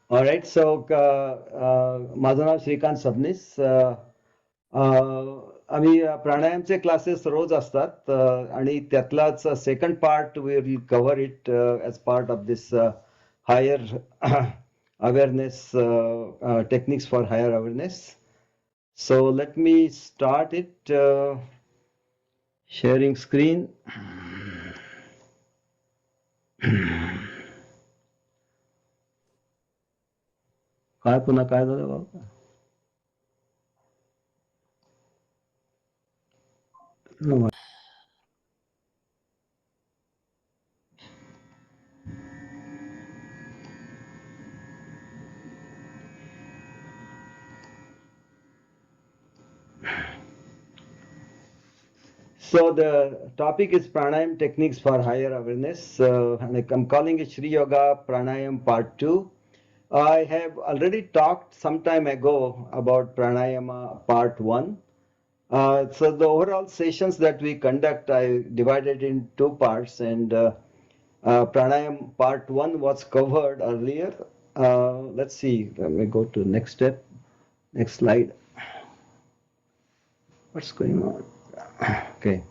All right, so माझं नाव श्रीकांत सबनीस. आम्ही प्राणायामचे classes रोज असतात आणि त्यातलाच second part we will cover it as part of this higher awareness techniques for higher awareness. So let me start it, sharing screen. काय पुन्हा काय झालं बाबा? No. So the topic is pranayam techniques for higher awareness, and I'm calling it Shri Yoga Pranayam Part 2. I have already talked some time ago about pranayama Part 1. So the overall sessions that we conduct, I divided in two parts, and pranayam Part 1 was covered earlier. Let's see, let me go to next step, next slide. What's going on? Okay.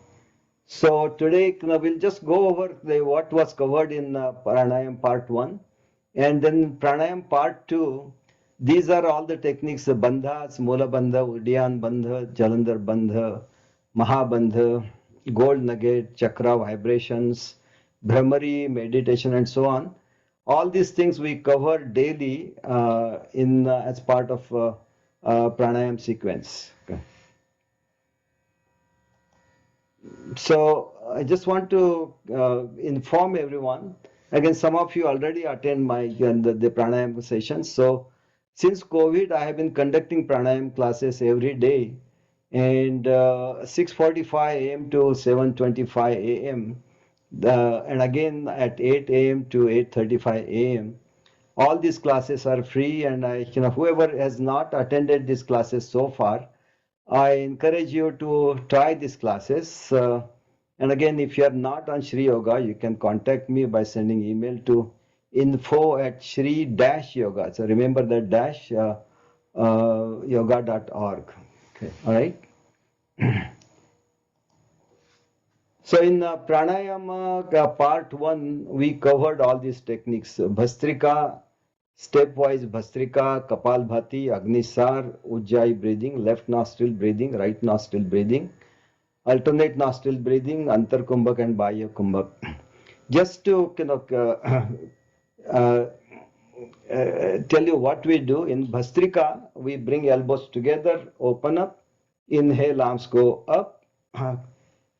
So today we'll just go over what was covered in pranayam part 1, and then pranayam part 2. These are all the techniques: bandhas, mula bandha, udyan bandha, jalandhar bandha, mahabandha, gold nugget, chakra vibrations, Bramari meditation, and so on. All these things we cover daily in as part of pranayam sequence. Okay. So I just want to inform everyone. Again, some of you already attend my the pranayam sessions. So since COVID, I have been conducting pranayam classes every day, and 6:45 a.m. to 7:25 a.m. And again at 8 a.m. to 8:35 a.m. All these classes are free, and whoever has not attended these classes so far, I encourage you to try these classes. And again, if you are not on Shri Yoga, you can contact me by sending email to info@shri-yoga. So remember that dash yoga.org. Okay, all right. So in pranayama part 1, we covered all these techniques: Bhastrika, stepwise Bhastrika, Kapalbhati, Agnisar, Ujjayi breathing, left nostril breathing, right nostril breathing, alternate nostril breathing, Antar Kumbhak and Bahya Kumbhak. Just to tell you what we do in Bhastrika, we bring elbows together, open up, inhale, arms go up,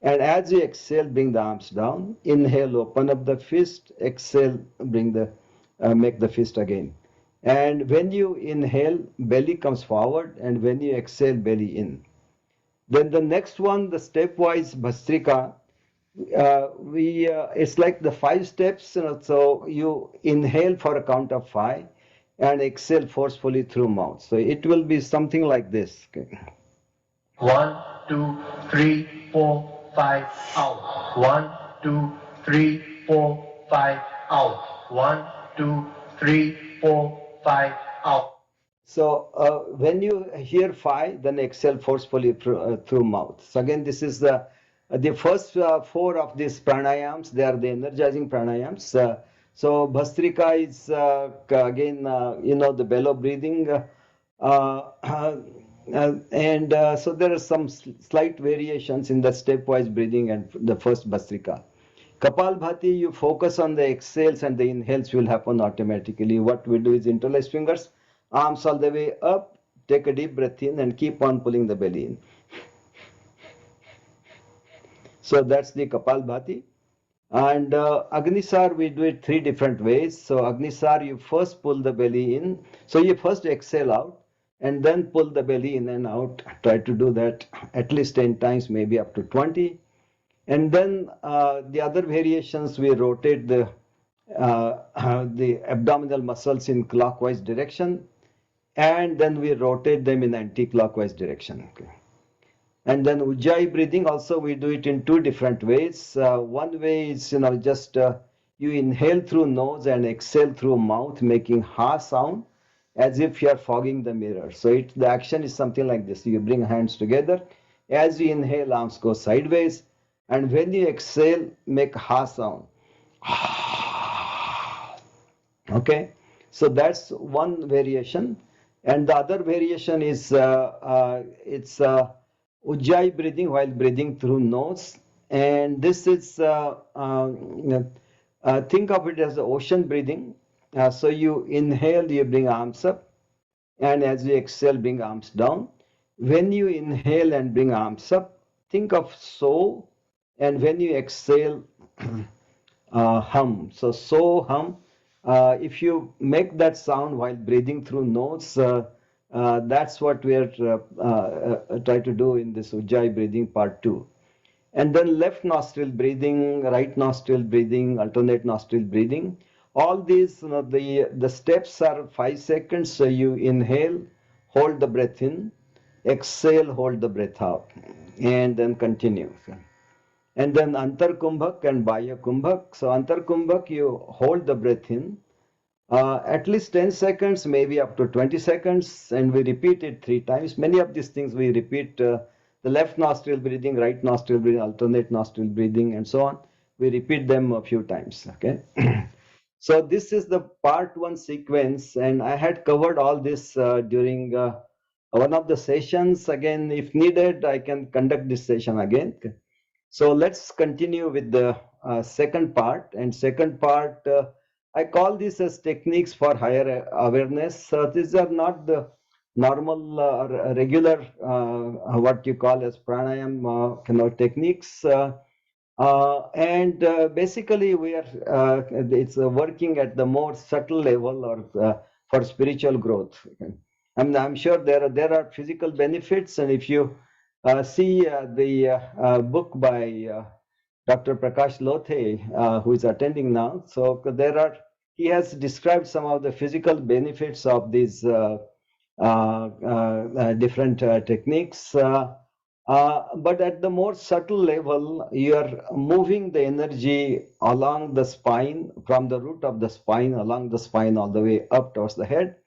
and as you exhale, bring the arms down. Inhale, open up the fist. Exhale, make the fist again. And when you inhale, belly comes forward, and when you exhale, belly in. Then the next one, the stepwise Bhastrika, it's like the 5 steps. So you inhale for a count of 5, and exhale forcefully through mouth. So it will be something like this. Okay. 1, 2, 3, 4, 5, out. 1, 2, 3, 4, 5, out. 1, 2, 3, 4, 5, out. So when you hear 5, then exhale forcefully through mouth. So again, this is the first 4 of these pranayams. They are the energizing pranayams. So Bhastrika is again, the bellow breathing. So there are some slight variations in the stepwise breathing and the first Bhastrika. Kapalbhati, you focus on the exhales and the inhales will happen automatically. What we do is interlace fingers, arms all the way up, take a deep breath in and keep on pulling the belly in. So that's the Kapalbhati. And Agnisar, we do it 3 different ways. So Agnisar, you first pull the belly in. So you first exhale out and then pull the belly in and out. Try to do that at least 10 times, maybe up to 20. And then the other variations, we rotate the abdominal muscles in clockwise direction, and then we rotate them in anti-clockwise direction. Okay. And then Ujjayi breathing also, we do it in 2 different ways. One way is just you inhale through nose and exhale through mouth, making ha sound as if you are fogging the mirror. So the action is something like this. You bring hands together. As you inhale, arms go sideways. And when you exhale, make ha sound. Okay, so that's one variation, and the other variation is it's ujjayi breathing while breathing through nose, and this is think of it as the ocean breathing. So you inhale, you bring arms up, and as you exhale, bring arms down. When you inhale and bring arms up, think of so, and when you exhale, hum. So hum. If you make that sound while breathing through nose, that's what we are try to do in this Ujjayi breathing part 2. And then left nostril breathing, right nostril breathing, alternate nostril breathing. All these, the steps are 5 seconds. So you inhale, hold the breath in, exhale, hold the breath out, and then continue. And then Antar Kumbhak and Bahya Kumbhak. So Antar Kumbhak, you hold the breath in at least 10 seconds, maybe up to 20 seconds, and we repeat it 3 times. Many of these things we repeat the left nostril breathing, right nostril breathing, alternate nostril breathing, and so on. We repeat them a few times. Okay. So this is the part 1 sequence, and I had covered all this during one of the sessions. Again, if needed, I can conduct this session again. So let's continue with the second part. And second part, I call this as techniques for higher awareness. These are not the normal or regular what you call as pranayam techniques. And basically we are it's working at the more subtle level or for spiritual growth. I'm sure there are physical benefits, and if you see the book by Dr. Prakash Lothe, who is attending now, so he has described some of the physical benefits of these different techniques. But at the more subtle level, you are moving the energy along the spine, from the root of the spine, along the spine, all the way up towards the head.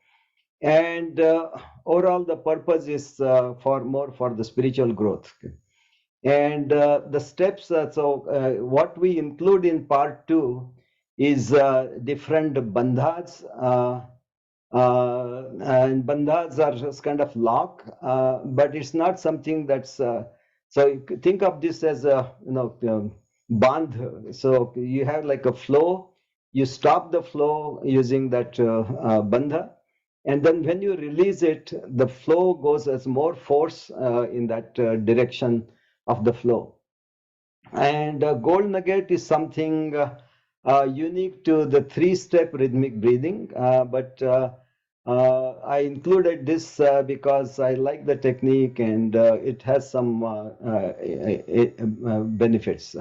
And overall, the purpose is for the spiritual growth. And the steps, what we include in part 2 is different bandhas. And bandhas are just kind of lock, but it's not something that's so you think of this as a bandh. So you have like a flow, you stop the flow using that bandha, and then when you release it, the flow goes as more force in that direction of the flow. And gold nugget is something unique to the 3-step rhythmic breathing, but I included this because I like the technique, and it has some benefits.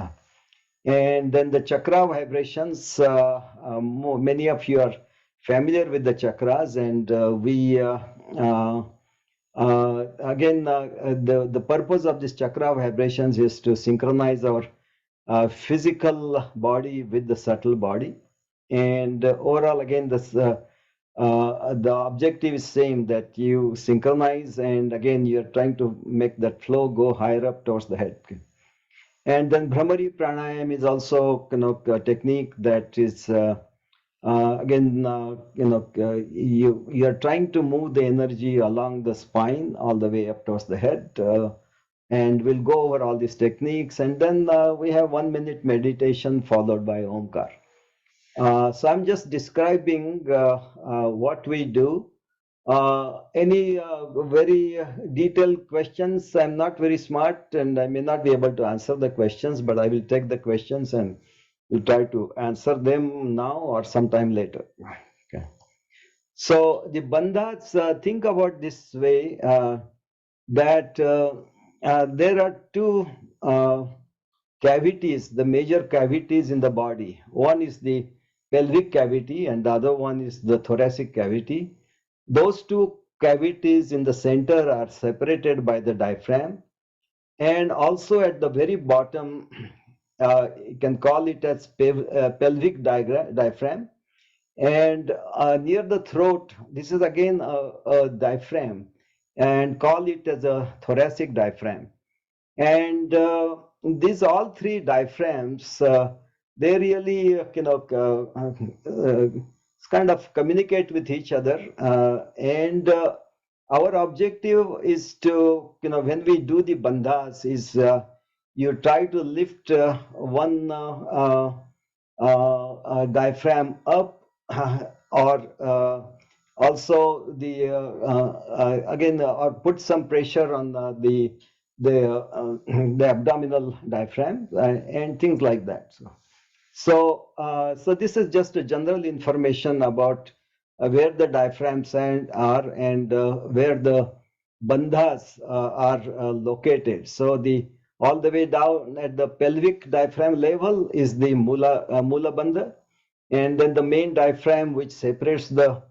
And then the chakra vibrations, many of you are familiar with the chakras, and we again, the purpose of this chakra vibrations is to synchronize our physical body with the subtle body. And overall, again, the objective is same, that you synchronize, and again, you're trying to make that flow go higher up towards the head. And then Bramari pranayam is also a technique that is again, you are trying to move the energy along the spine all the way up towards the head. And we'll go over all these techniques, and then we have 1-minute meditation followed by Omkar. So I'm just describing what we do. Any very detailed questions? I'm not very smart, and I may not be able to answer the questions, but I will take the questions and we'll try to answer them now or sometime later. Okay. So the bandhas, think about this way, that there are 2 cavities, the major cavities in the body. One is the pelvic cavity, and the other one is the thoracic cavity. Those 2 cavities in the center are separated by the diaphragm, and also at the very bottom You can call it as pelvic diaphragm. And near the throat, this is again a diaphragm, and call it as a thoracic diaphragm. And these all three diaphragms, they really, kind of communicate with each other. And our objective is to, when we do the bandhas, is you try to lift one diaphragm up, or also the again, or put some pressure on the abdominal diaphragm, and things like that. So this is just a general information about where the diaphragms are, and where the bandhas are located. So the all the way down at the pelvic diaphragm level is the mula bandha, and then the main diaphragm which separates the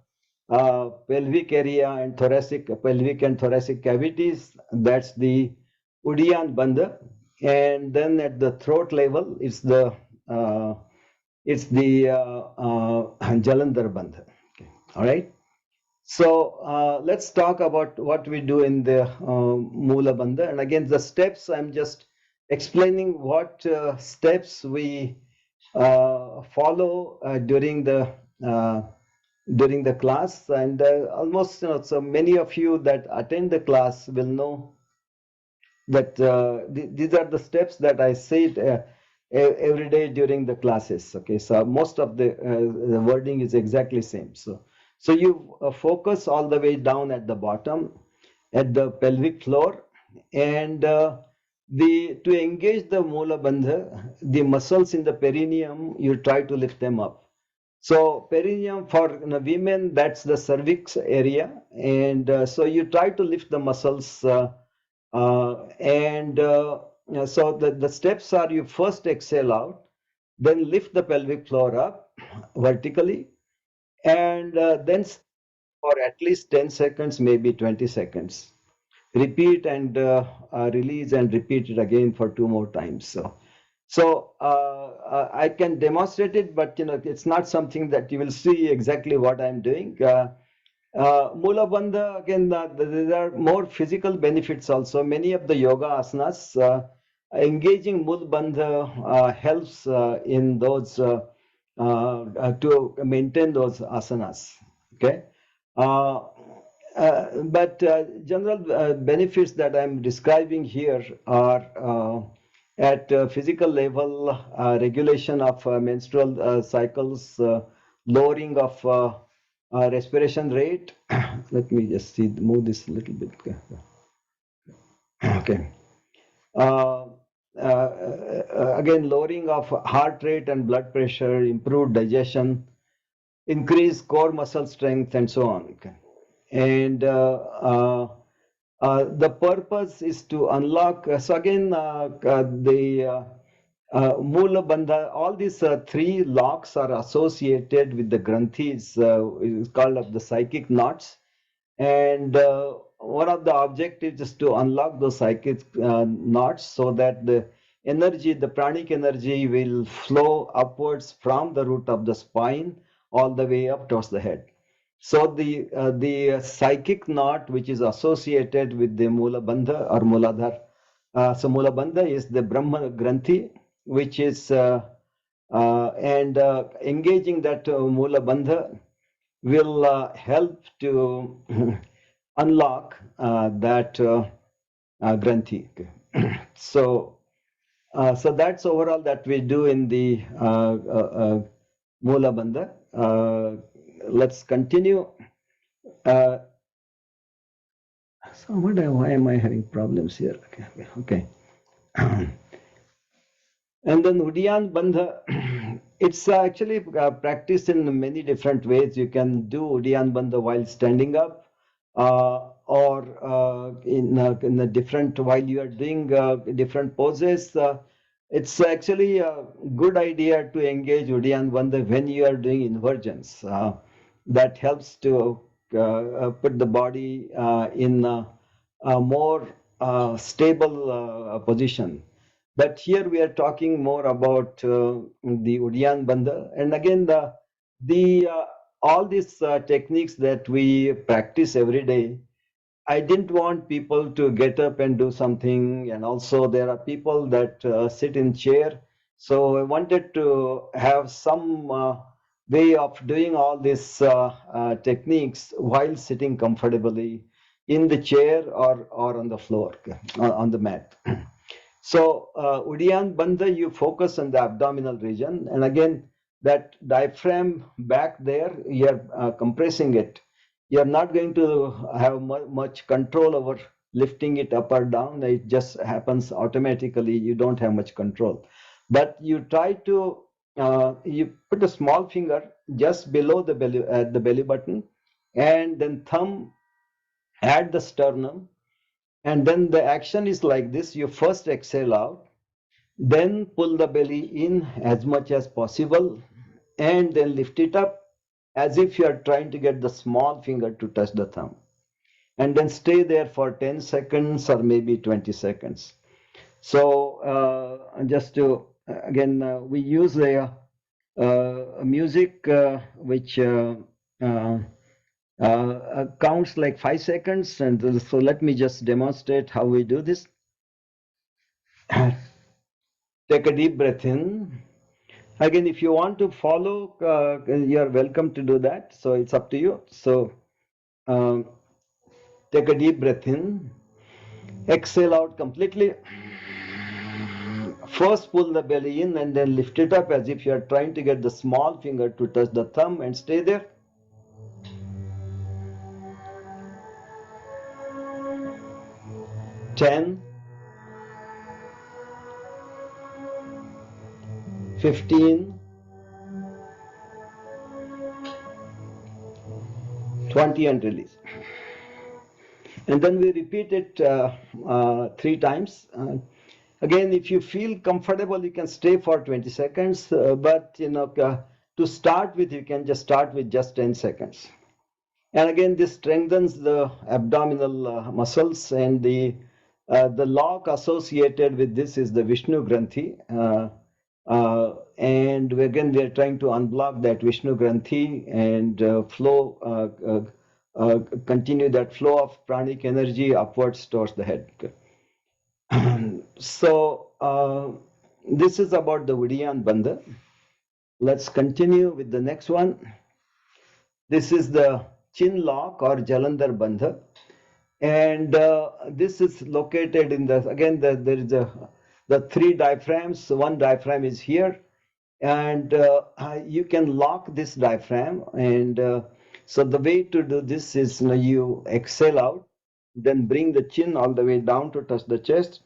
pelvic area and pelvic and thoracic cavities, that's the Udiyan bandha. And then at the throat level, uh, it's the Jalandhar bandha. Okay. All right. So let's talk about what we do in the Mula bandha. And again, the steps, I'm just explaining what steps we follow uh, during the class. And almost, so many of you that attend the class will know that these are the steps that I say every day during the classes. Okay, so most of the wording is exactly same. So you focus all the way down at the bottom, at the pelvic floor, and the to engage the mula bandha, the muscles in the perineum, you try to lift them up. So perineum for women, that's the cervix area, and so you try to lift the muscles, and so the steps are: you first exhale out, then lift the pelvic floor up vertically, and then for at least 10 seconds, maybe 20 seconds. Repeat and release, and repeat it again for 2 more times. So I can demonstrate it, but it's not something that you will see exactly what I'm doing. Mula Bandha, again, there are more physical benefits also. Many of the yoga asanas, engaging Mula Bandha helps in those, to maintain those asanas. Okay. Uh, but general benefits that I'm describing here are at physical level: regulation of menstrual cycles, lowering of respiration rate. Let me just move this a little bit. Okay. Uh, Again, lowering of heart rate and blood pressure, improved digestion, increase core muscle strength, and so on. Okay. And the purpose is to unlock. So again, the Mula Bandha, all these three locks are associated with the granthis, it's called of the psychic knots. And one of the objectives is to unlock those psychic knots, so that the energy, the pranic energy, will flow upwards from the root of the spine all the way up towards the head. So the psychic knot which is associated with the Mula Bandha or Muladhar. So Mula Bandha is the Brahma Granthi, which is and engaging that Mula Bandha will help to unlock that Granthi. So so that's overall that we do in the Mula Bandha. Let's continue. So why am I having problems here? Okay. And then Udiyan Bandha, it's actually practiced in many different ways. You can do Udiyan Bandha while standing up, or in a different, while you are doing different poses. It's actually a good idea to engage Udiyan Bandha when you are doing inversions. That helps to put the body in a more stable position. But here we are talking more about the Udiyan Bandha. And again, the all these techniques that we practice every day, I didn't want people to get up and do something. And also there are people that sit in chair. So I wanted to have some way of doing all these techniques while sitting comfortably in the chair or on the floor, on the mat. So, Udiyan Bandha, you focus on the abdominal region, and again, that diaphragm back there, you're compressing it. You're not going to have much control over lifting it up or down. It just happens automatically. You don't have much control. But you try to, you put a small finger just below the belly button, and then thumb at the sternum. And then the action is like this. You first exhale out, then pull the belly in as much as possible and then lift it up as if you are trying to get the small finger to touch the thumb. And then stay there for 10 seconds or maybe 20 seconds. So, just to again, we use a music which counts like 5 seconds. And so, let me just demonstrate how we do this. Take a deep breath in. Again, if you want to follow, you're welcome to do that. So it's up to you. So um, take a deep breath in, exhale out completely. First, pull the belly in and then lift it up as if you're trying to get the small finger to touch the thumb and stay there. 10, 15, 20, and release. And then we repeat it 3 times. Again, if you feel comfortable, you can stay for 20 seconds. But to start with, you can just start with just 10 seconds. And again, this strengthens the abdominal muscles, and the lock associated with this is the Vishnu Granthi. And again, we are trying to unblock that Vishnu Granthi and continue that flow of pranic energy upwards towards the head. So, this is about the Udiyan Bandha. Let's continue with the next one. This is the chin lock or Jalandhar Bandha. And this is located in the, again, there is the 3 diaphragms. One diaphragm is here. And you can lock this diaphragm. And so the way to do this is you exhale out, then bring the chin all the way down to touch the chest.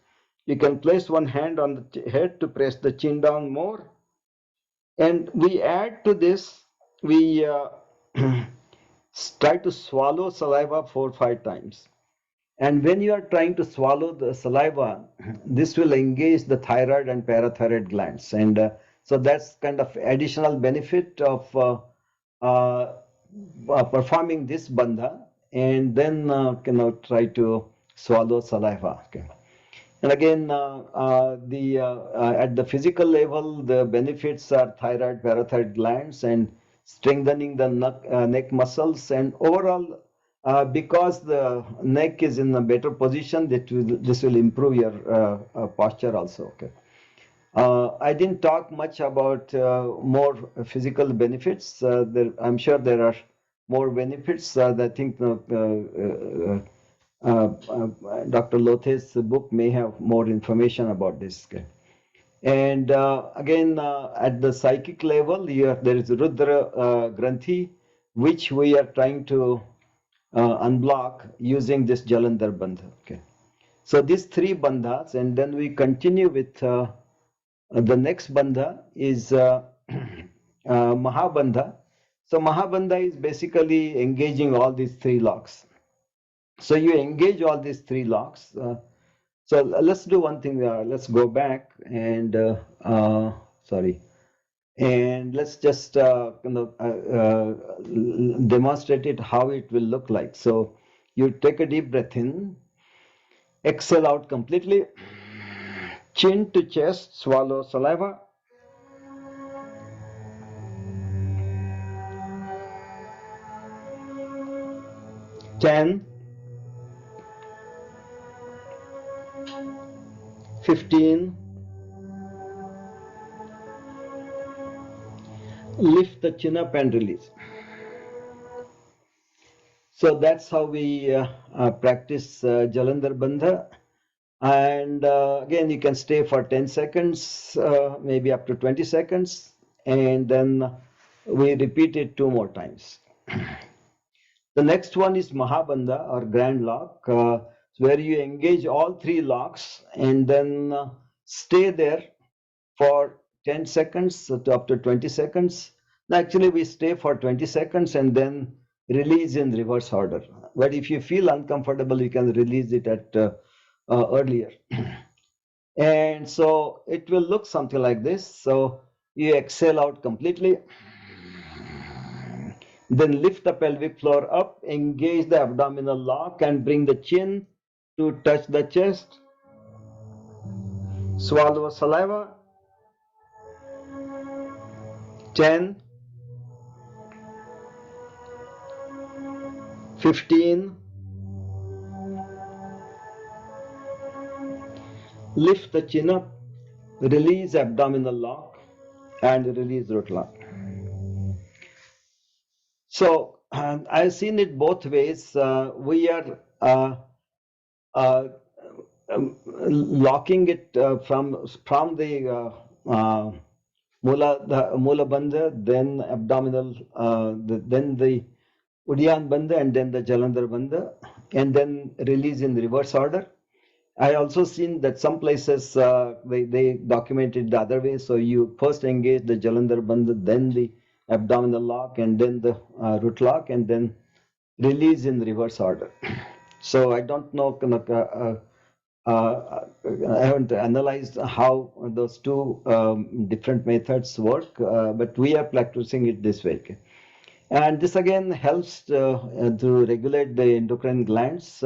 You can place one hand on the head to press the chin down more. And we add to this, we try to swallow saliva 4 or 5 times. And when you are trying to swallow the saliva, this will engage the thyroid and parathyroid glands. And so that's kind of additional benefit of performing this bandha. And then try to swallow saliva. Okay. And again, at the physical level, the benefits are thyroid, parathyroid glands, and strengthening the neck muscles. And overall, because the neck is in a better position, this will improve your posture also. Okay. I didn't talk much about more physical benefits. I'm sure there are more benefits. I think Dr. Lothe's book may have more information about this. And again, at the psychic level, there is Rudra Granthi, which we are trying to unblock using this Jalandhar Bandha. Okay. So these 3 bandhas, and then we continue with the next bandha is mahabandha. So mahabandha is basically engaging all these 3 locks. So you engage all these 3 locks. So let's do one thing. Let's go back and sorry, and let's just demonstrate it how it will look like. So you take a deep breath in, exhale out completely, Chin to chest, swallow saliva. 10, 15, lift the chin up and release. So that's how we practice Jalandhar Bandha. And again, you can stay for 10 seconds, maybe up to 20 seconds, and then we repeat it 2 more times. The next one is mahabandha or grand lock, where you engage all 3 locks and then stay there for 10 seconds to up to 20 seconds. Actually, we stay for 20 seconds and then release in reverse order. But if you feel uncomfortable, you can release it at earlier. And so it will look something like this. So you exhale out completely. Then lift the pelvic floor up, engage the abdominal lock and bring the chin to touch the chest. Swallow saliva. 10, 15, lift the chin up, release abdominal lock and release root lock. So I've seen it both ways. We are locking it from the Mula Bandha, then abdominal, then the Udyan Bandha, and then the Jalandhar Bandha, and then release in reverse order. I also seen that some places they document it the other way. So you first engage the Jalandhar Bandha, then the abdominal lock, and then the root lock, and then release in reverse order. So I don't know, I haven't analyzed how those two different methods work, but we are practicing it this way. Okay? And this again helps to regulate the endocrine glands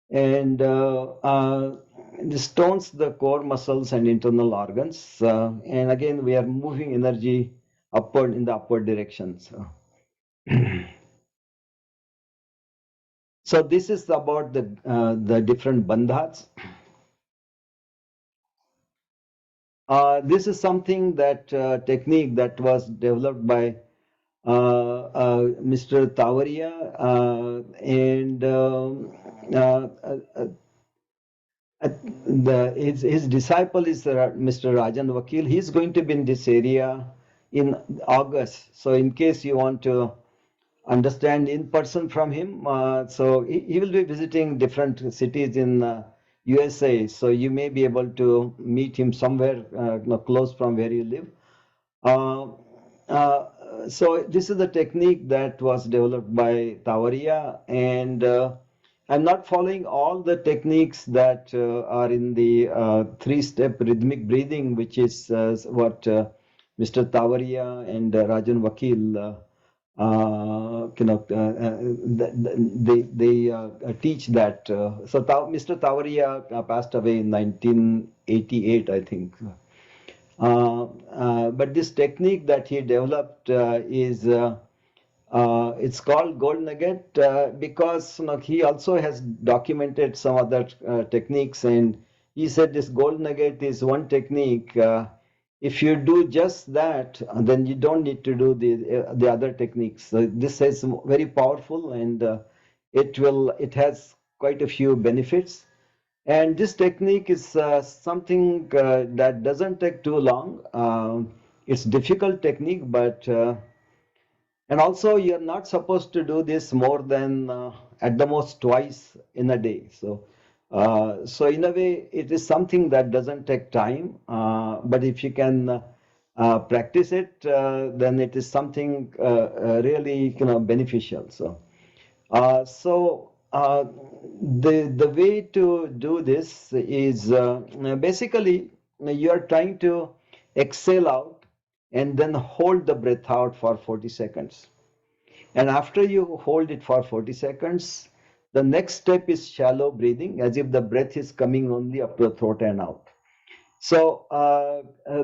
and this tones the core muscles and internal organs. And again, we are moving energy upward in the upward direction. So this is about the different bandhas. This is something that technique that was developed by Mr. Tavaria and his disciple is Mr. Rajan Vakil. He's going to be in this area in August. So in case you want to understand in person from him, so he will be visiting different cities in USA. So you may be able to meet him somewhere close from where you live. So this is the technique that was developed by Tavaria, and I'm not following all the techniques that are in the 3-step rhythmic breathing, which is what Mr. Tavaria and Rajan Vakil they teach that. So Mr. Tavaria passed away in 1988, I think. But this technique that he developed is it's called gold nugget because he also has documented some other techniques, and he said this gold nugget is one technique. If you do just that, then you don't need to do the other techniques. So this is very powerful, and it has quite a few benefits. And this technique is something that doesn't take too long. It's difficult technique, but and also you're not supposed to do this more than at the most twice in a day. So in a way, it is something that doesn't take time. But if you can practice it, then it is something really beneficial. The way to do this is basically you are trying to exhale out and then hold the breath out for 40 seconds. And after you hold it for 40 seconds, the next step is shallow breathing, as if the breath is coming only up to the throat and out. So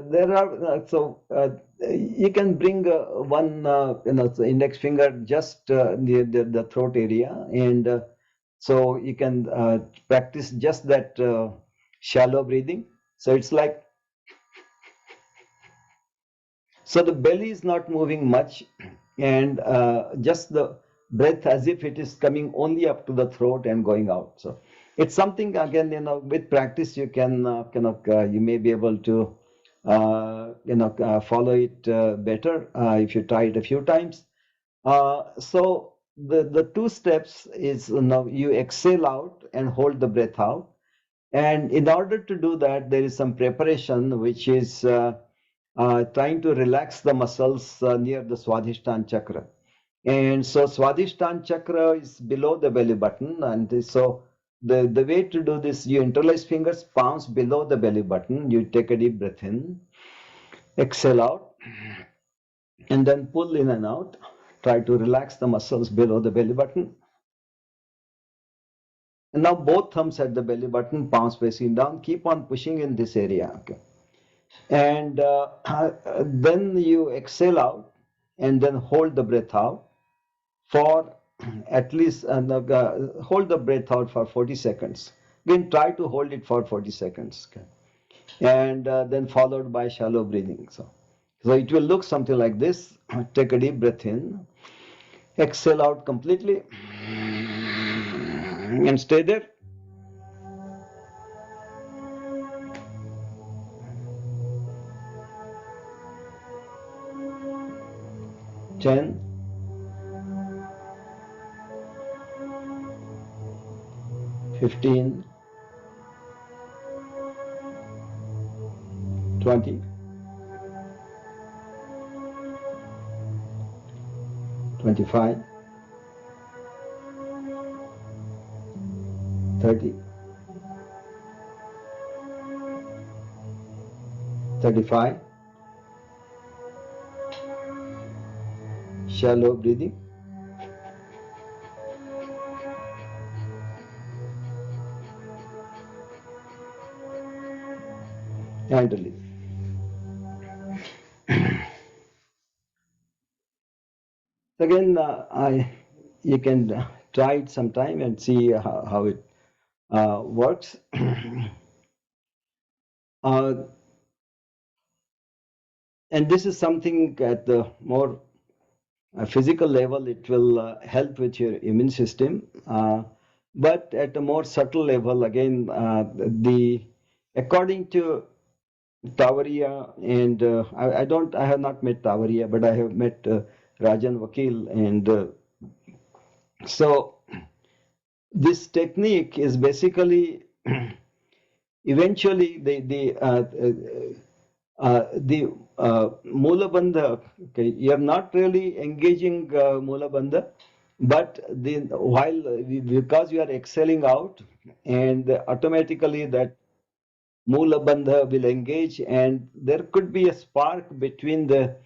there are you can bring one the index finger just near the throat area, and so you can practice just that shallow breathing. So it's like, so the belly is not moving much, and just the breath as if it is coming only up to the throat and going out. So it's something, again, with practice you can you may be able to follow it better if you try it a few times. So the two steps is, now you exhale out and hold the breath out. And in order to do that, there is some preparation, which is trying to relax the muscles near the Swadhisthana chakra. And so Swadhisthana chakra is below the belly button. And so the way to do this, you interlace fingers, palms below the belly button. You take a deep breath in, exhale out, and then pull in and out. Try to relax the muscles below the belly button. And now both thumbs at the belly button, palms facing down. Keep on pushing in this area. Okay. And then you exhale out and then hold the breath out for at least hold the breath out for 40 seconds. Again, try to hold it for 40 seconds. Okay. And then followed by shallow breathing. So it will look something like this. Take a deep breath in, exhale out completely, and stay there. 10, 15, 20, 25, 30, 35. Shallow breathing. And release. Again, you can try it sometime and see how it works. uh, and this is something at the more physical level, it will help with your immune system. But at a more subtle level, again, the according to Tavaria, and I have not met Tavaria, but I have met Rajan Vakil, and so this technique is basically eventually Mula Bandha. Okay, you are not really engaging Mula Bandha, but because you are exhaling out, and automatically that Mula Bandha will engage, and there could be a spark between the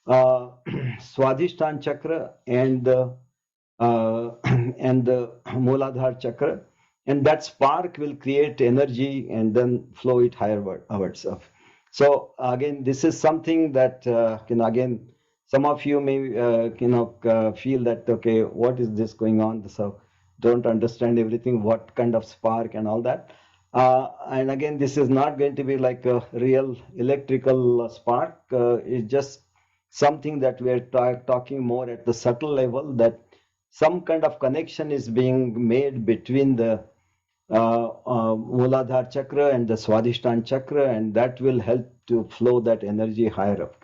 Swadhisthana chakra and the and the Mooladhara chakra, and that spark will create energy and then flow it higher outwards. So again, this is something that again, some of you may feel that, okay, what is this going on? So don't understand everything, what kind of spark and all that. And again, this is not going to be like a real electrical spark. It's just something that we are talking more at the subtle level, that some kind of connection is being made between the Mooladhara chakra and the Swadhisthana chakra, and that will help to flow that energy higher up.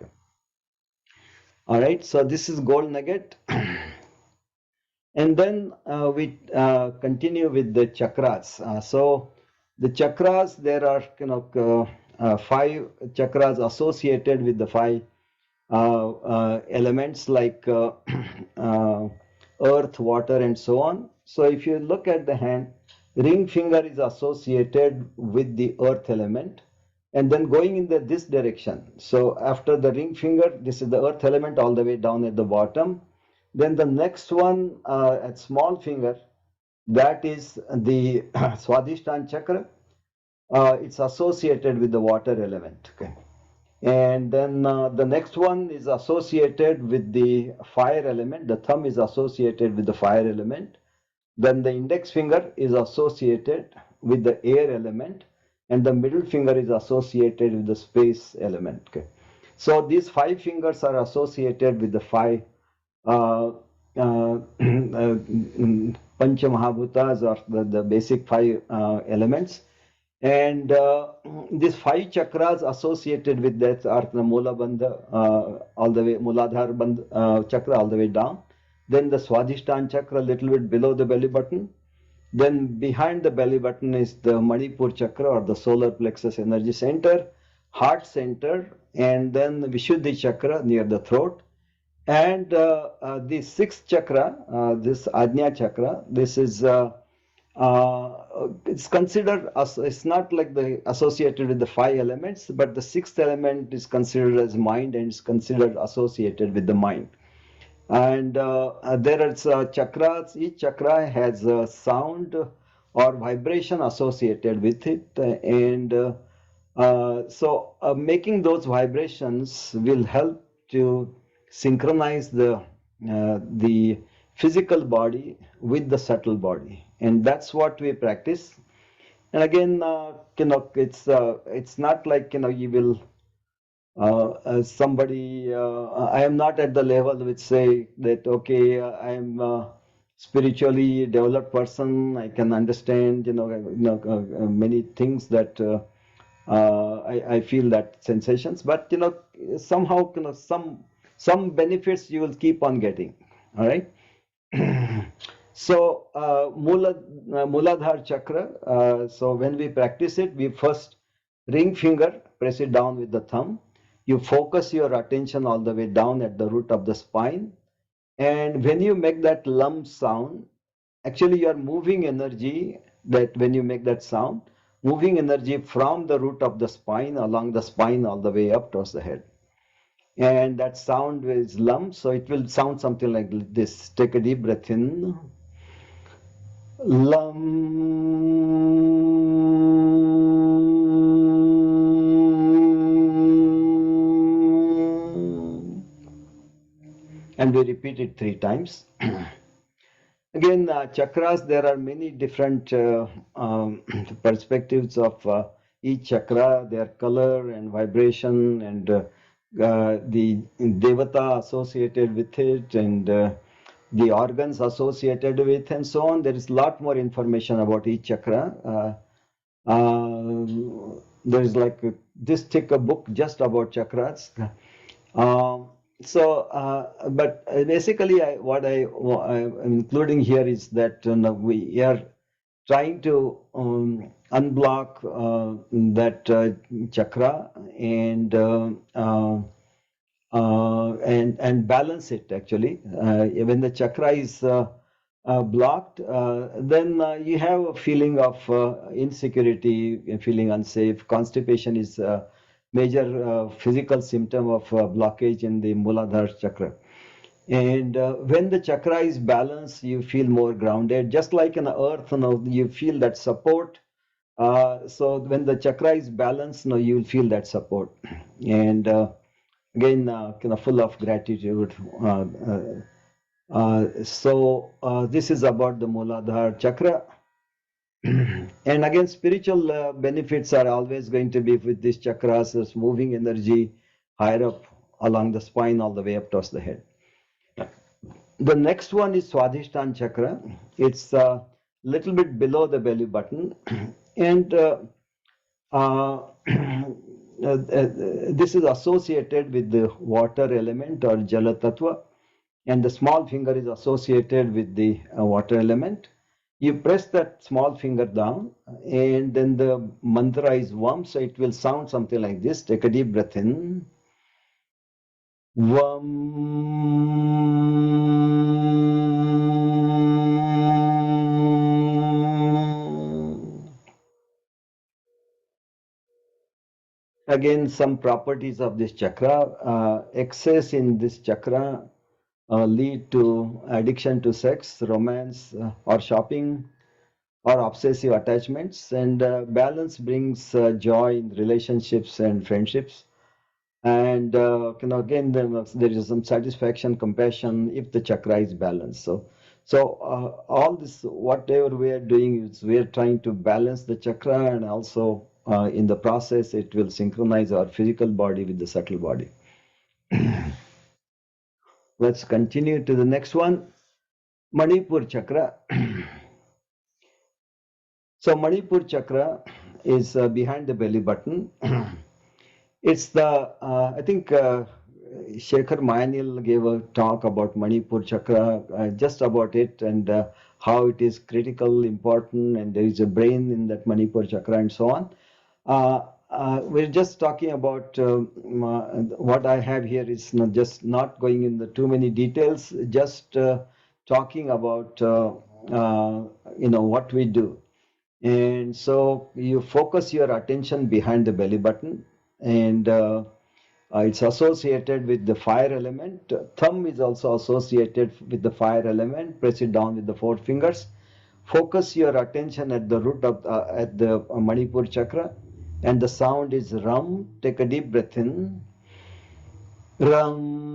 All right, so this is gold nugget. And then we continue with the chakras. So the chakras, there are 5 chakras associated with the 5 elements, like earth, water, and so on. So if you look at the hand, ring finger is associated with the earth element, and then going in this direction. So after the ring finger, this is the earth element all the way down at the bottom. Then the next one at small finger, that is the Swadhisthana chakra. it's associated with the water element. Okay. And then the next one is associated with the fire element. The thumb is associated with the fire element. Then the index finger is associated with the air element, and the middle finger is associated with the space element. Okay. So these five fingers are associated with the five uh, Pancha Mahabhutas, or the basic five elements. And these five chakras associated with that are the Mula Bandha, all the way, Muladhara Bandha, chakra all the way down. Then the Swadhisthana chakra, a little bit below the belly button. Then behind the belly button is the Manipur chakra, or the solar plexus energy center, heart center, and then the Vishuddhi chakra near the throat. And the sixth chakra, this Ajna chakra, this is it's considered as, it's not like the associated with the five elements, but the sixth element is considered as mind, and is considered associated with the mind. And there are chakras. Each chakra has a sound or vibration associated with it, and making those vibrations will help to synchronize the physical body with the subtle body, and that's what we practice. And again, it's not like you will somebody. I am not at the level which say that okay, I am spiritually developed person. I can understand many things that. I feel that sensations, but somehow some benefits you will keep on getting. All right. So Muladhara chakra. So when we practice it, we first ring finger, press it down with the thumb. You focus your attention all the way down at the root of the spine, and when you make that lump sound, actually you are moving energy. That when you make that sound, moving energy from the root of the spine, along the spine, all the way up towards the head. And that sound is lump, so it will sound something like this. Take a deep breath in. Lam. And we repeat it 3 times. Again, chakras, there are many different perspectives of each chakra, their color and vibration, and the devata associated with it, and the organs associated with, and so on. There is a lot more information about each chakra. There is like this thick a book just about chakras. But basically, what I'm including here is that we are trying to unblock that chakra, and balance it. Actually, when the chakra is blocked, then you have a feeling of insecurity, feeling unsafe. Constipation is a major physical symptom of blockage in the Muladhara chakra. And when the chakra is balanced, you feel more grounded. Just like in the earth, you feel that support. So when the chakra is balanced, you will feel that support. And again, full of gratitude. This is about the Muladhara chakra. And again, spiritual benefits are always going to be with these chakras, as moving energy higher up along the spine all the way up towards the head. The next one is Swadhisthana chakra. It's a little bit below the belly button, and this is associated with the water element, or Jala Tattva, and the small finger is associated with the water element. You press that small finger down, and then the mantra is Vam, so it will sound something like this. Take a deep breath in. Vam. Again, some properties of this chakra. Excess in this chakra lead to addiction to sex, romance, or shopping. or obsessive attachments. And balance brings joy in relationships and friendships. And again, there is some satisfaction, compassion if the chakra is balanced. So all this, whatever we are doing, is we are trying to balance the chakra, and also in the process, it will synchronize our physical body with the subtle body. Let's continue to the next one, Manipur chakra. So Manipur chakra is behind the belly button. It's the, I think Shekhar Mayanil gave a talk about Manipur chakra, just about it, and how it is critical, important, and there is a brain in that Manipur chakra and so on. We're just talking about what I have here is not going in the too many details, just talking about what we do. And so you focus your attention behind the belly button, and it's associated with the fire element. Thumb is also associated with the fire element. Press it down with the four fingers. Focus your attention at the root of at the Manipur chakra, and the sound is Ram. Take a deep breath in. Ram.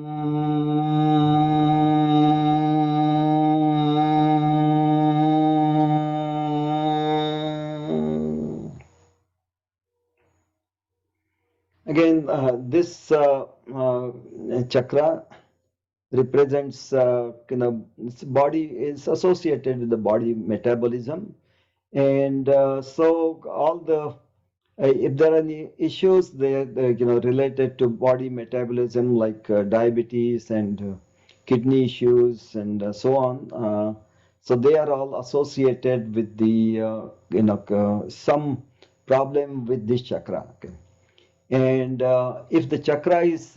Again, this chakra represents, its body is associated with the body metabolism, and so all the if there are any issues related to body metabolism, like diabetes and kidney issues and so on, so they are all associated with the some problem with this chakra. Okay. And if the chakra is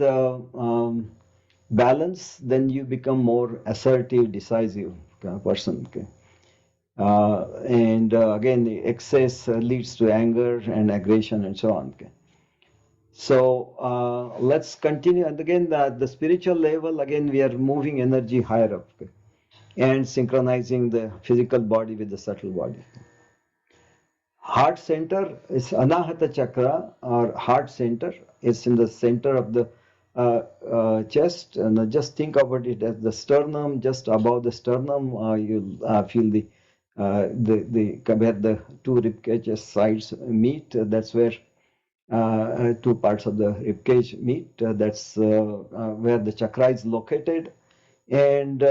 balanced, then you become more assertive, decisive kind of person. Okay. And again, the excess leads to anger and aggression and so on. Okay. So let's continue. And again, the spiritual level, again, we are moving energy higher up, okay, and synchronizing the physical body with the subtle body. Heart center is Anahata chakra, or heart center. It's in the center of the chest, and just think about it as the sternum. Just above the sternum, you'll feel where the two rib cage sides meet. That's where two parts of the rib cage meet. That's where the chakra is located, and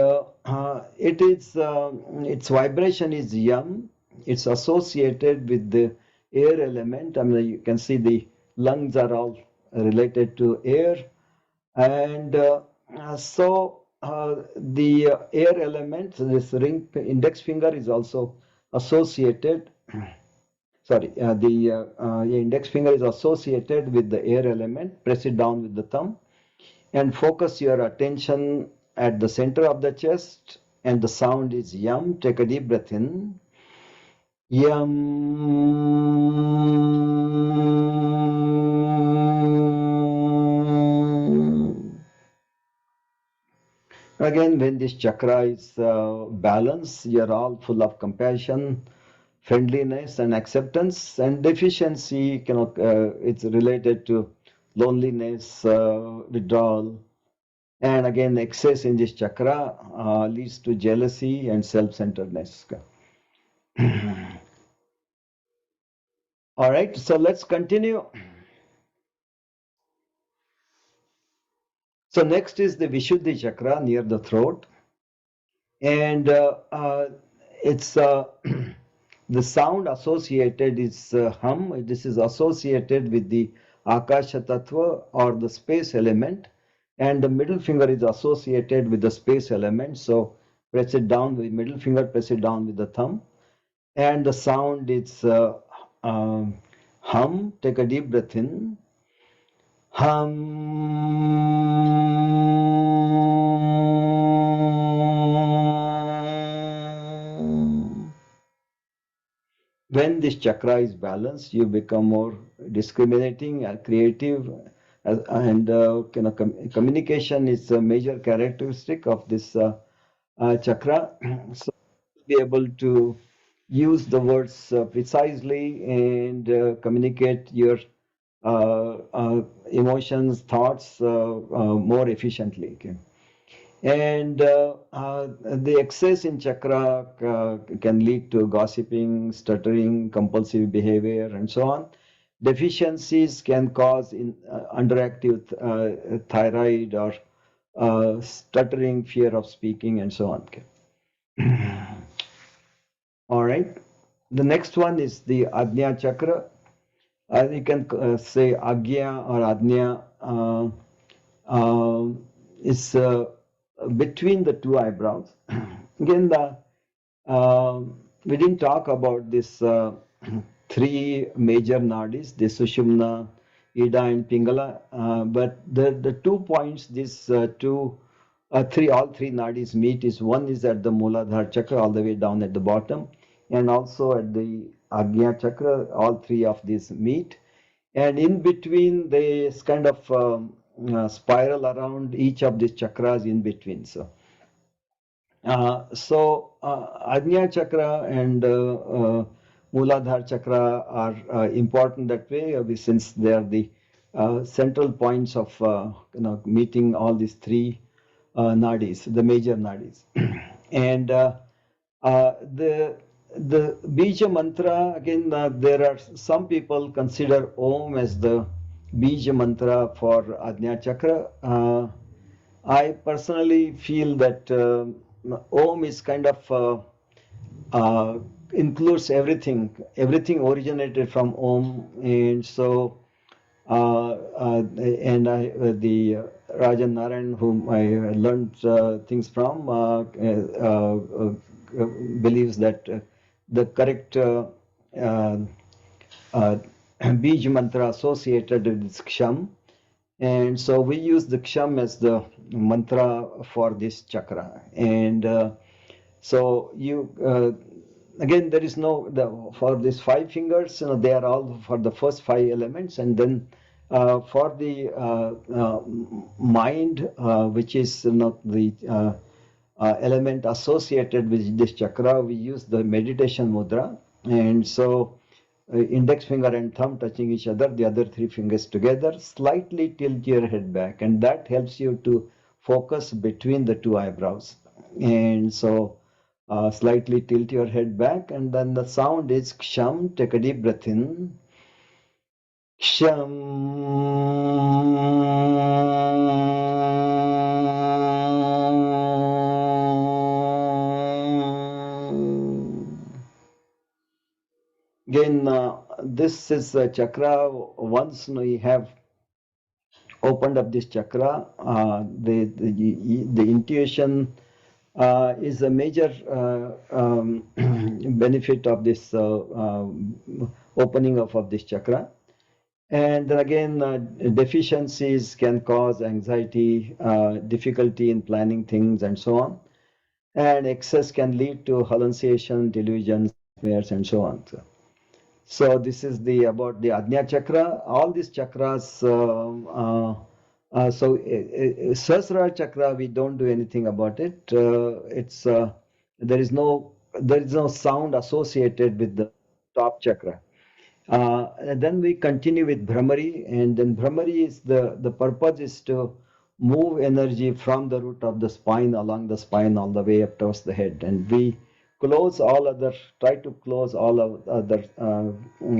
its vibration is yam. It's associated with the air element. I mean, you can see the lungs are all related to air, and the air element, this ring index finger is also associated. Sorry, the index finger is associated with the air element. Press it down with the thumb and focus your attention at the center of the chest, and the sound is yam. Take a deep breath in. Yam. Again, when this chakra is balanced, you're all full of compassion, friendliness, and acceptance. And deficiency, it's related to loneliness, withdrawal. And again, excess in this chakra leads to jealousy and self-centeredness. All right, so let's continue. So next is the Vishuddhi chakra near the throat, and it's the sound associated is hum. This is associated with the Akasha Tattva, or the space element, and the middle finger is associated with the space element. So press it down with middle finger, press it down with the thumb, and the sound is hum. Take a deep breath in. Hum. When this chakra is balanced, you become more discriminating and creative, and communication is a major characteristic of this chakra. So be able to use the words precisely and communicate your emotions, thoughts more efficiently. Okay? And the excess in chakra can lead to gossiping, stuttering, compulsive behavior, and so on. Deficiencies can cause underactive thyroid or stuttering, fear of speaking, and so on. Okay. All right. The next one is the Ajna Chakra. You can say Agya or Ajna is between the two eyebrows. Again, we didn't talk about this three major nadis, the Sushumna, Ida, and Pingala, but the 2 points, these all three nadis meet is one is at the Muladhara chakra all the way down at the bottom, and also at the Agnya chakra, all three of these meet, and in between they kind of spiral around each of these chakras in between. Ajna chakra and Muladhara chakra are important that way, since they are the central points of meeting all these three nadis, the major nadis. And the Bija mantra, again, there are some people consider Om as the Bija mantra for Ajna chakra. I personally feel that Om is kind of includes everything. Everything originated from Om, and so and the Rajan Narayan, whom I learned things from, believes that the correct Bij mantra associated with Ksham, and so we use the Ksham as the mantra for this chakra. And so you again, there is no for these 5 fingers, they are all for the first 5 elements, and then for the mind, which is the element associated with this chakra, we use the meditation mudra, and so index finger and thumb touching each other, the other 3 fingers together, slightly tilt your head back, and that helps you to focus between the two eyebrows. And so slightly tilt your head back, and then the sound is Ksham. Take a deep breath in. Ksham. Again, this is a chakra. Once we have opened up this chakra, the intuition is a major benefit of this opening up of this chakra. And then again, deficiencies can cause anxiety, difficulty in planning things, and so on. And excess can lead to hallucination, delusions, nightmares, and so on. So this is about the Ajna chakra. All these chakras. Sahasrara chakra, we don't do anything about it. There is no sound associated with the top chakra. And then we continue with Bramari, and then Bramari is the purpose is to move energy from the root of the spine along the spine all the way up towards the head, and we try to close all of other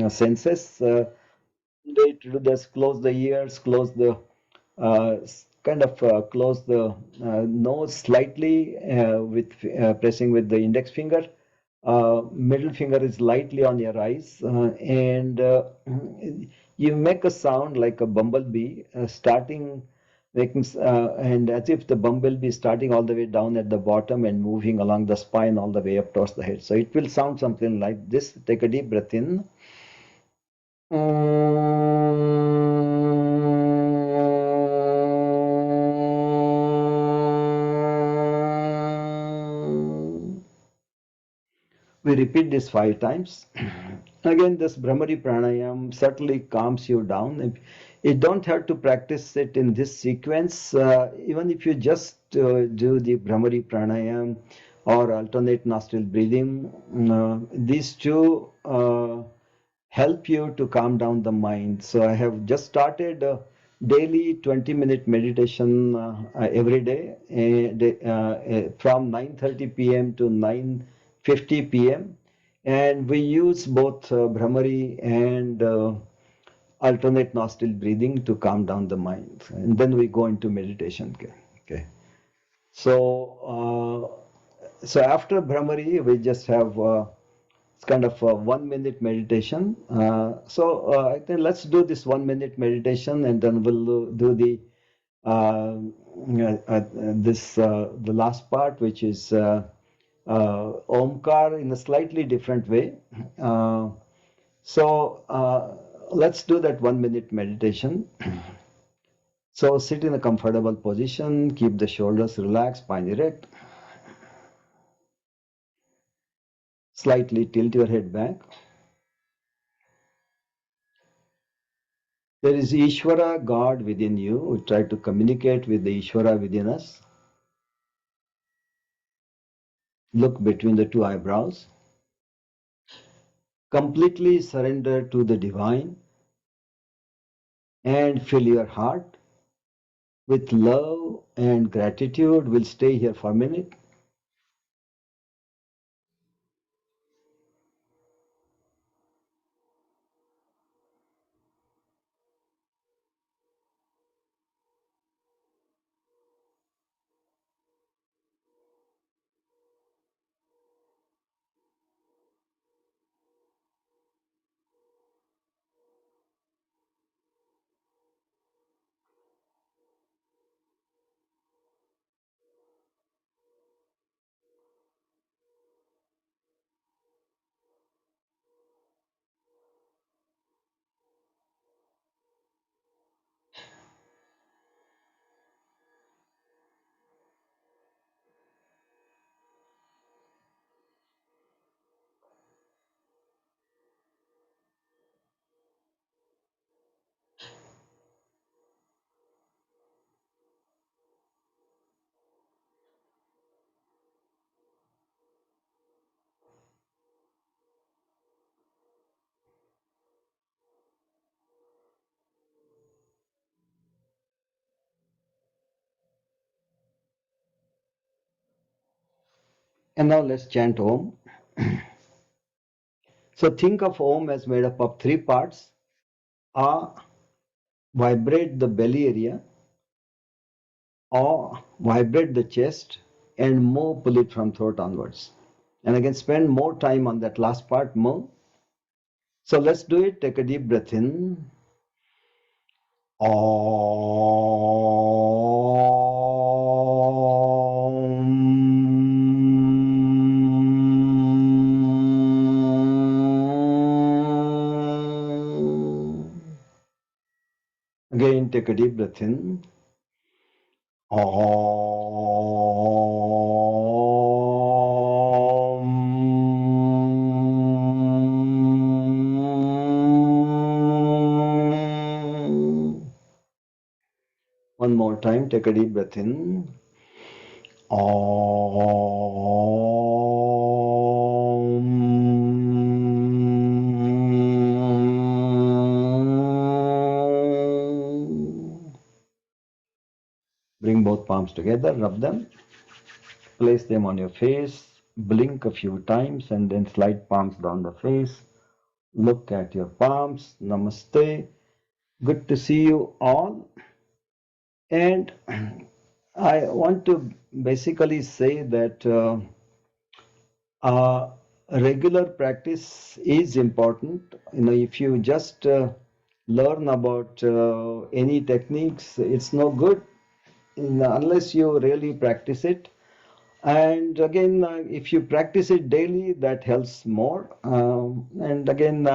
senses. They do this: close the ears, close the close the nose slightly with pressing with the index finger. Middle finger is lightly on your eyes, and you make a sound like a bumblebee, and as if the bumblebee is starting all the way down at the bottom and moving along the spine all the way up towards the head. So it will sound something like this. Take a deep breath in. We repeat this 5 times. Again, this Brahmari Pranayam certainly calms you down. You don't have to practice it in this sequence. Even if you just do the Brahmari Pranayam or alternate nostril breathing. These two help you to calm down the mind. So I have just started daily 20-minute meditation every day, from 9:30 p.m. to 9:50 p.m. And we use both Bramari and alternate nostril breathing to calm down the mind. And then we go into meditation. Okay. Okay. So after Bramari, we just have it's kind of a 1 minute meditation. I think let's do this 1 minute meditation, and then we'll do the the last part, which is Omkar in a slightly different way. Uh, let's do that 1 minute meditation. So sit in a comfortable position, keep the shoulders relaxed, spine erect. Slightly tilt your head back. There is Ishvara, God within you. We try to communicate with the Ishvara within us. Look between the two eyebrows. Completely surrender to the divine and fill your heart with love and gratitude. We'll stay here for a minute. And now let's chant Om. So think of Om as made up of three parts. A, vibrate the belly area. Or vibrate the chest, and Mo, pull it from throat onwards. And again, spend more time on that last part, Mo. So let's do it. Take a deep breath in. Again, take a deep breath in. One more time, take a deep breath in. Bring both palms together, rub them, place them on your face, blink a few times, and then slide palms down the face. Look at your palms. Namaste. Good to see you all. And I want to basically say that regular practice is important. If you just learn about any techniques, it's no good unless you really practice it. And again, if you practice it daily, that helps more. And again,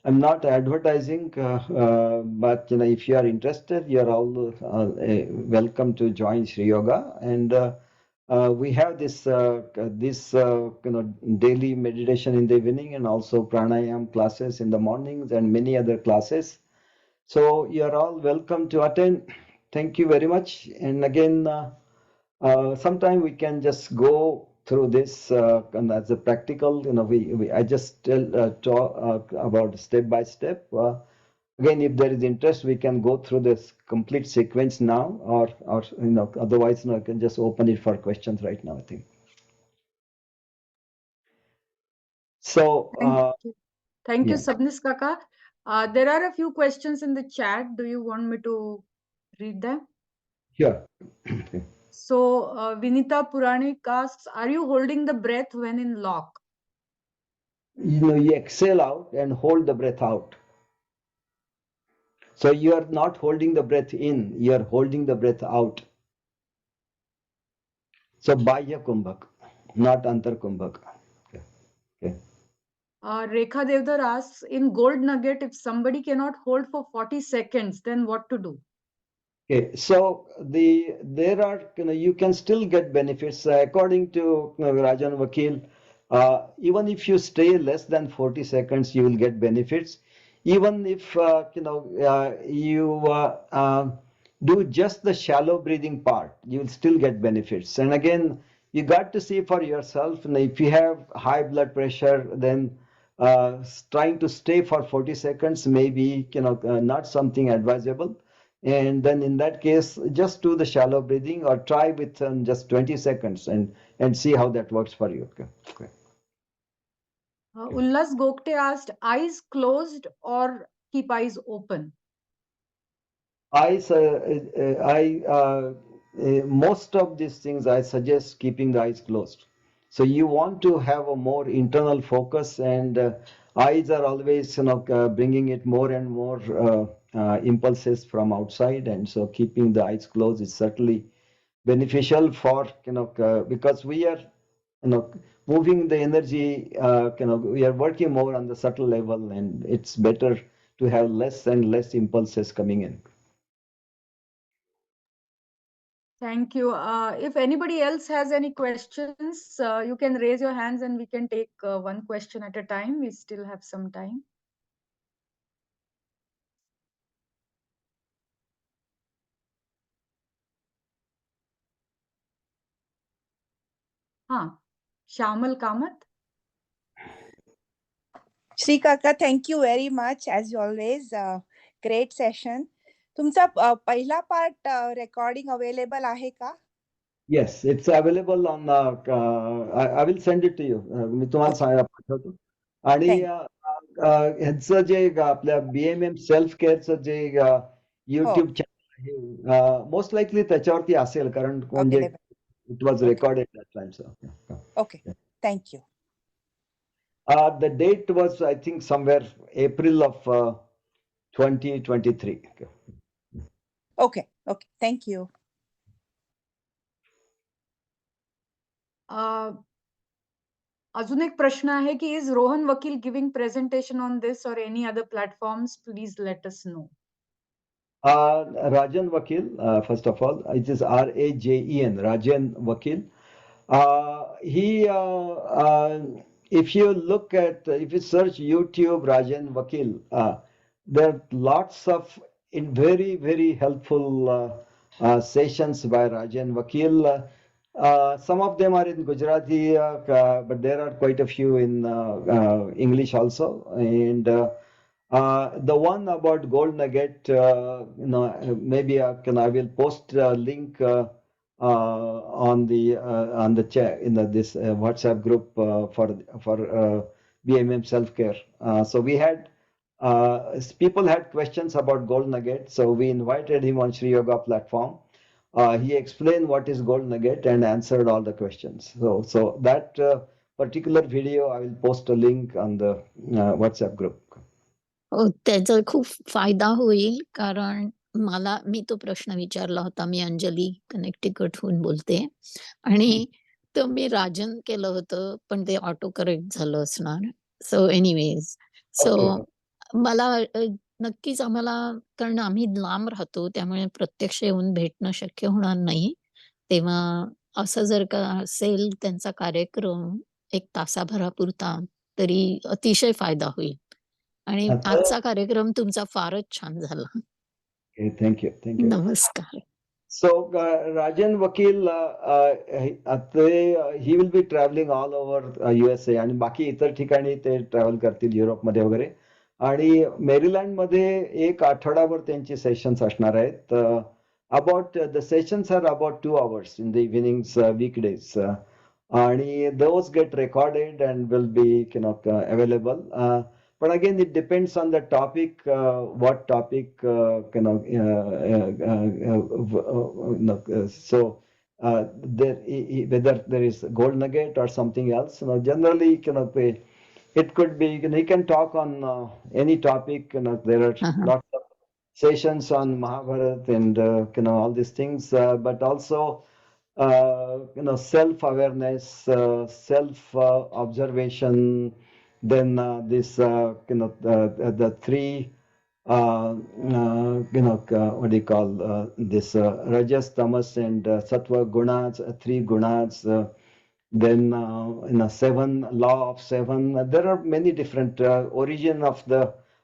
I'm not advertising, but if you are interested, you are all welcome to join Sri Yoga. And we have this daily meditation in the evening, and also pranayam classes in the mornings, and many other classes. So you are all welcome to attend. Thank you very much. And again, sometime we can just go through this and as a practical, I just talk about step by step. Again, if there is interest, we can go through this complete sequence now, or otherwise, I can just open it for questions right now, I think. So, Thank you, yeah. Sabnis Kaka. There are a few questions in the chat. Do you want me to read them? Sure. So, Vinita Puranik asks, are you holding the breath when in lock? You exhale out and hold the breath out. So you are not holding the breath in, you are holding the breath out. So Bahya Kumbhak, not Antar Kumbhak. Okay. Rekha Devdar asks, in gold nugget, if somebody cannot hold for 40 seconds, then what to do? Okay, so there are you can still get benefits according to Rajan Vakil. Even if you stay less than 40 seconds, you will get benefits. Even if you do just the shallow breathing part, you will still get benefits. And again, you got to see for yourself. If you have high blood pressure, then trying to stay for 40 seconds may be not something advisable. And then in that case, just do the shallow breathing or try with just 20 seconds and see how that works for you. Okay. Ullas Gokte asked, eyes closed or keep eyes open? Most of these things I suggest keeping the eyes closed. So you want to have a more internal focus, and eyes are always bringing it more and more impulses from outside, and so keeping the eyes closed is certainly beneficial for because we are moving the energy, we are working more on the subtle level, and it's better to have less and less impulses coming in. Thank you. If anybody else has any questions, you can raise your hands and we can take one question at a time. We still have some time. Shamal Kamath. Shri Kaka, thank you very much as always. Great session. तुमचा पहिला part recording available आहे का? Yes, it's available on. I will send it to you. मी तुम्हाला पाठवतो. आणि ह्याचं जे आपल्या BMM self केअरचं जे YouTube channel आहे, मोस्ट लाईकली त्याच्यावरती असेल, कारण म्हणजे it was recorded that time. Okay, thank you. The date was, I think, somewhere April of 2023. Okay, thank you. अजून एक प्रश्न आहे की is Rohan Vakil giving presentation on this or any other platforms? Please let us know. Rajan Vakil, first of all, it is RAJEN, Rajan Vakil. If you look at, if you search YouTube Rajan Vakil, there are lots of very, very helpful sessions by Rajan Vakil. Some of them are in Gujarati, but there are quite a few in English also. And the one about gold nugget, maybe I will post a link on the chat in this WhatsApp group for BMM self care. So we had people had questions about gold nugget, so we invited him on Sri Yoga platform. He explained what is gold nugget and answered all the questions. So that particular video, I will post a link on the WhatsApp group. त्याचा खूप फायदा होईल, कारण मी तो प्रश्न विचारला होता. मी अंजली कनेक्टिकटहून बोलते, आणि तो मी राजन केलं होतं, पण ते ऑटो करेक्ट झालं असणार. सो एनिवेज, मला नक्कीच आम्हाला, कारण आम्ही लांब राहतो, त्यामुळे प्रत्यक्ष येऊन भेटणं शक्य होणार नाही. तेव्हा असं जर का असेल त्यांचा कार्यक्रम 1 तासाभरापुरता, तरी अतिशय फायदा होईल. आणि आजचा कार्यक्रम तुमचा फारच छान झाला. थँक्यू. नमस्कार. So Rajan Vakil, he will be traveling all over USA आणि बाकी इतर ठिकाणी ते ट्रॅव्हल करतील युरोपमध्ये वगैरे. आणि मेरीलँडमध्ये एक आठवडाभर त्यांची सेशन्स असणार आहेत. About the sessions are about 2 hours in the evenings, weekdays. आणि those get recorded and will be available. But again, it depends on the topic, what topic, so whether there is gold nugget or something else. Generally, it could be, he can talk on any topic. There are lots of sessions on Mahabharata and all these things, but also self-awareness, self-observation. Then the three what do you call this Rajas, Tamas, and Sattva gunas, 3 gunas. Then 7 law of 7. There are many different origin of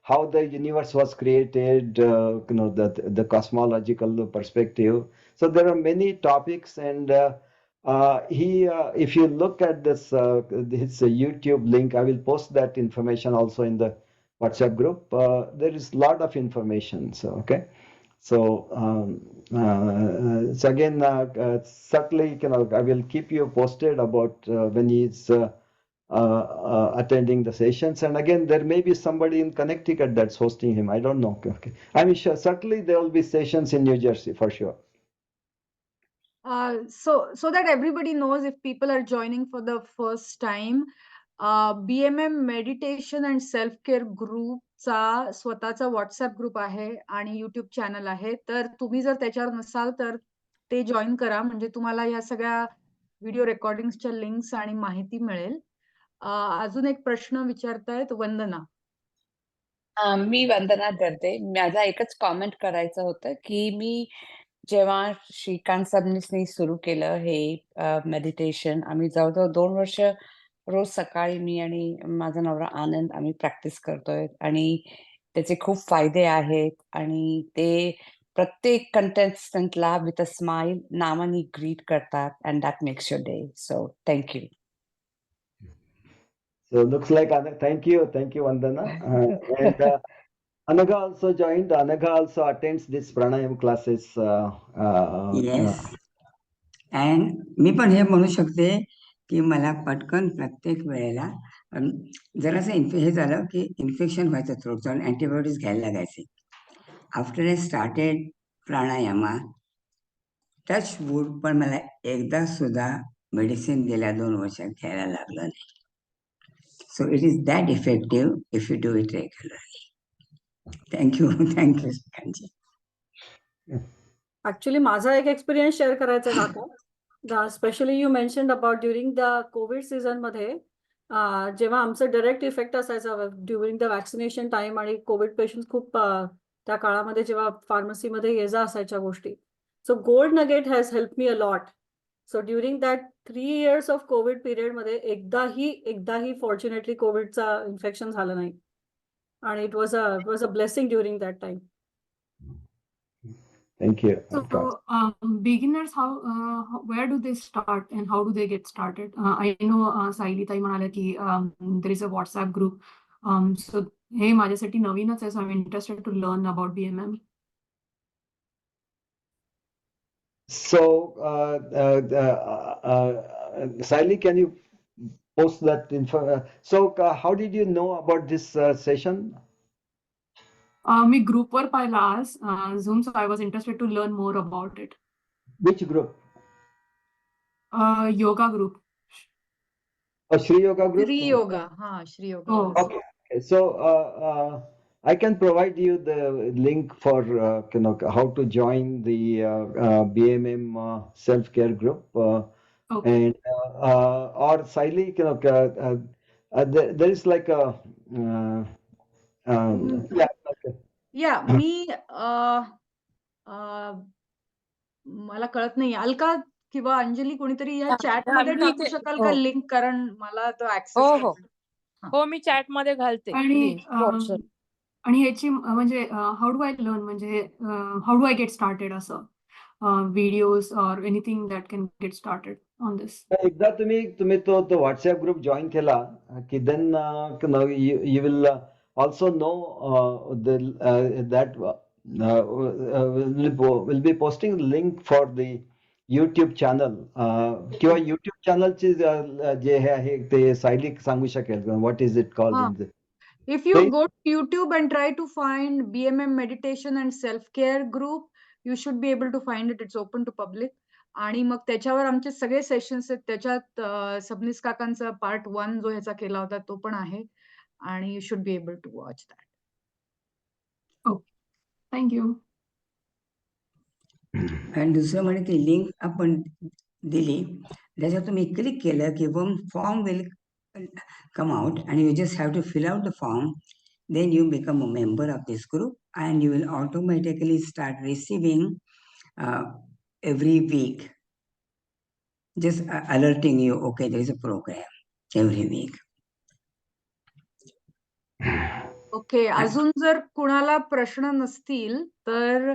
how the universe was created. The cosmological perspective. So there are many topics, and if you look at this his YouTube link, I will post that information also in the WhatsApp group. There is a lot of information. So okay. So again, certainly, I will keep you posted about when he's attending the sessions. And again, there may be somebody in Connecticut that's hosting him. I don't know. Okay. I mean, sure, certainly there will be sessions in New Jersey for sure. So that everybody knows, if people are joining for the first time, BMM meditation and self care ग्रुपचा स्वतःचा WhatsApp group आहे आणि YouTube channel आहे. तर तुम्ही जर त्याच्यावर नसाल तर ते जॉईन करा, म्हणजे तुम्हाला या सगळ्या व्हिडिओ रेकॉर्डिंगच्या लिंक्स आणि माहिती मिळेल. अजून एक प्रश्न विचारतायत वंदना. मी वंदना करते. माझा एकच कॉमेंट करायचं होतं की मी जेव्हा श्रीकांत सबनीसनी सुरू केलं हे मेडिटेशन, आम्ही जवळजवळ 2 वर्ष रोज सकाळी मी आणि माझा नवरा आनंद आम्ही प्रॅक्टिस करतोय आणि त्याचे खूप फायदे आहेत आणि ते प्रत्येक कंटेस्टंटला विथ अ स्माइल नावाने ग्रीट करतात and that makes your day. So thank you. So looks like thank you Vandana. And Anaga also joined. Anaga also attends this pranayam classes. Yes. And मी पण हे म्हणू शकते की मला पटकन प्रत्येक वेळेला जरासं हे झालं की इन्फेक्शन व्हायचं थ्रोटचं आणि अँटीबायोटिक्स घ्यायला लागायचे. After I started pranayama, touch would, पण मला एकदा सुद्धा मेडिसिन गेल्या 2 वर्षात घ्यायला लागलं नाही. So it is that effective if you do it regularly. Thank you Shrikantji. Actually माझा एक एक्सपिरियन्स शेअर करायचा आहे काका. Specially you mentioned about during the COVID season मध्ये, जेव्हा आमचं डायरेक्ट इफेक्ट असायचा ड्युरिंग द वॅक्सिनेशन टाइम, आणि कोविड पेशंट खूप त्या काळामध्ये जेव्हा फार्मसीमध्ये ये जा असायच्या गोष्टी. So gold nugget has help me a lot. So during that 3 years of COVID period मध्ये एकदाही फॉर्च्युनेटली कोविडचा इन्फेक्शन झालं नाही, आणि it was a blessing during that time. Thank you. So, beginners, where do they start and how do they get started? I know Sayali ताई म्हणाल्या की there is a WhatsApp group. So हे माझ्यासाठी नवीनच आहे, so I'm interested to learn about BMM. So, Saili, can you post that info? So, how did you know about this session? मी ग्रुपवर पाहिला आज Zoom, so I was interested to learn more about it. Which group? Yoga group. Shri Yoga group? Shri yoga. Shri yoga. Oh. Okay. So, I can provide you the link for how to join the BMM self-care group. Okay. And or Saili, there is like a मी मला कळत नाही, अलका किंवा अंजली कोणीतरी या chat मध्ये टाकू शकाल का लिंक, कारण मला तो ऍक्सेस. हो, मी चॅट मध्ये घालते. आणि ह्याची म्हणजे हाऊ डू आय लर्न, म्हणजे how do I get started असं. videos or anything that can get started on this? एकदा तुम्ही तो व्हॉट्सअप ग्रुप जॉईन केला की then you will also know that will be posting link for the YouTube channel किंवा YouTube चॅनलची जे हे आहे ते सायली सांगू शकेल what is it called If you go to YouTube and try to find BMM meditation and self-care group, you should be able to find it. It's open to public. आणि मग त्याच्यावर आमचे सगळे sessions आहेत. त्याच्यात सबनीस काकांचा पार्ट 1 जो ह्याचा केला होता तो पण आहे. आणि you should be able to watch that. Thank you. आणि दुसरं म्हणजे ती लिंक आपण दिली त्याच्यात तुम्ही क्लिक केलं की form will come out and you just have to fill out the form. Then you become a member of this group and you will automatically start receiving every week just alerting you, okay, there is a program every week. Okay, अजून जर कुणाला प्रश्न नसतील तर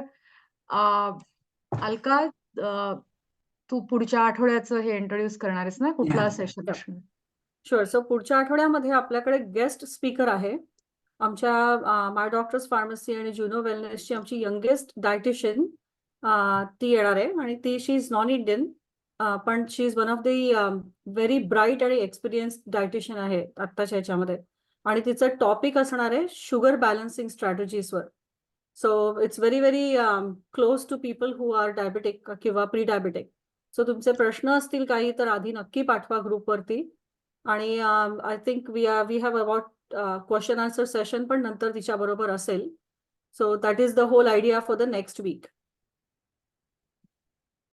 अलका तू पुढच्या आठवड्याचं हे introduce करणार आहेस ना कुठला सेशन? शुअर. सो पुढच्या आठवड्यामध्ये आपल्याकडे गेस्ट स्पीकर आहे. आमच्या माय डॉक्टर्स फार्मसी आणि जुनो वेलनेसची आमची यंगेस्ट डायटिशियन ती येणार आहे आणि ती शी इज नॉन इंडियन पण she is one of the very bright आणि एक्सपिरियन्स्ड डायटिशियन आहे आत्ताच्या ह्याच्यामध्ये. आणि तिचं टॉपिक असणार आहे शुगर बॅलन्सिंग स्ट्रॅटेजीजवर. So it's very very close to people who are diabetic किंवा प्री डायबेटिक. सो तुमचे प्रश्न असतील काही तर आधी नक्की पाठवा ग्रुपवरती. आणि I think we have about question answer session पण नंतर तिच्याबरोबर असेल. So that is the whole idea for the next week.